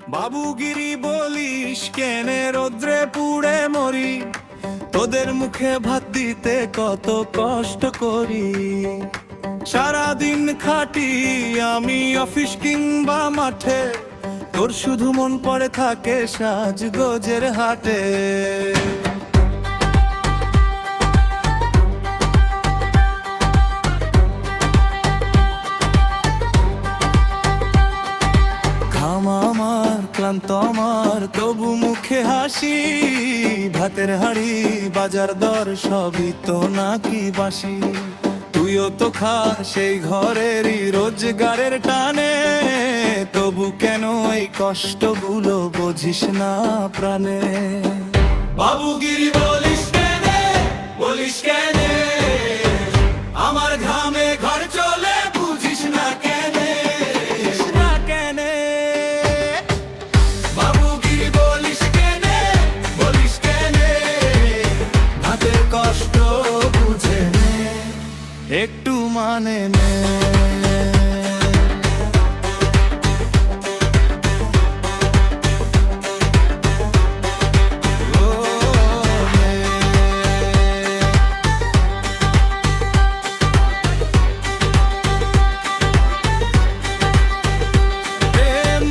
বাবুগিরি বলিস কেনে রোদ্রে পুড়ে মরি, তোদের মুখে ভাত দিতে কত কষ্ট করি। সারাদিন খাটি আমি অফিস কিংবা মাঠে, তোর শুধু মন পড়ে থাকে সাজগোজের হাটে। ক্লান্ত আমার তবু মুখে হাসি, ভাতের হাড়ি বাজার দর সবই তো নাকি বাসি। তুইও তো খা সেই ঘরেরই রোজগারের টানে, তবু কেন এই কষ্টগুলো বুঝিস না প্রাণে। বাবুগিরি বলিস কেনে, বলিস কেনে, আমার ঘামে ঘর চলে বুঝিস না কেনে, না কেনে। বাবুগিরি বলিস কেনে, বলিস কেনে, হাতের কষ্ট বুঝে নে, একটু মানে নে।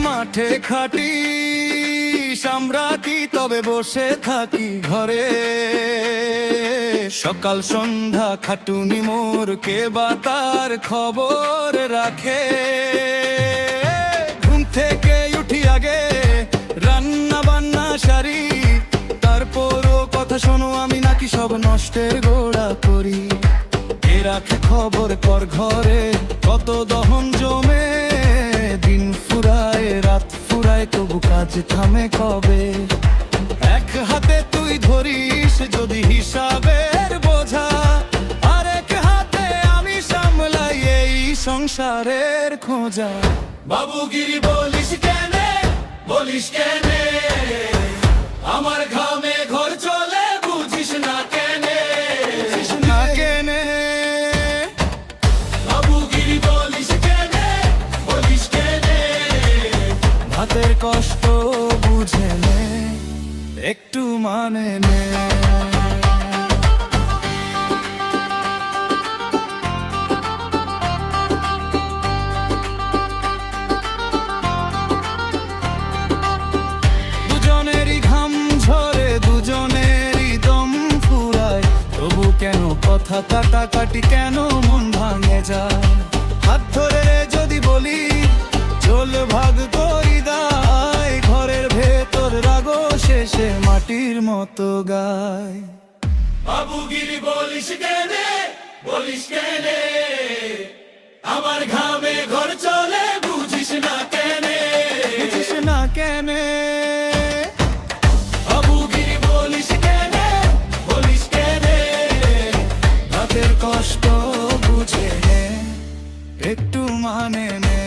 মাঠে খাটি সামরাটি তবে বসে থাকি ঘরে, সকাল সন্ধ্যা খাটুনি মোর কে বা তার খবর রাখে। ঘুম থেকে উঠি আগে রান্না বান্না সারি, তারপরও কথা শোনো আমি নাকি সব নষ্টের গোড়া করি। কে রাখে খবর পর ঘরে কত দহন জমে, দিন ফুরায় রাত ফুরায় তবু কাজ থামে কবে। এক হাতে তুই ধরিস যদি হিসাবের বোঝা, আর এক হাতে আমি সামলাই এই সংসারের খোঁজা। বাবুগিরি বলিস কেনে, বলিস কেনে, আমার ঘামে ঘর চলে বুঝিস না কেনে, বুঝিস না কেনে। বাবুগিরি বলিস কেনে, বলিস কেনে, হাতের কষ্ট বুঝে নে, একটু মানে নে। দুজনেরই ঘাম ঝরে দুজনেরই দম ফুরায়, তবু কেন কথা কাটাকাটি, কেন মন ভাঙে যায়। হাত ধরে যদি বলি চল ভাগ করি দায়, ঘরের ভেতর রাগো শেষে মাটির মতো গায়। বাবুগিরি বলিস কেনে, বলিস কেনে, আমার ঘামে ঘর চলে বুঝিস না কেনে, বুঝিস না কেনে। বাবুগিরি বলিস কেনে, বলিস কেনে, হাতের কষ্ট বুঝে নে, একটু মানে নে।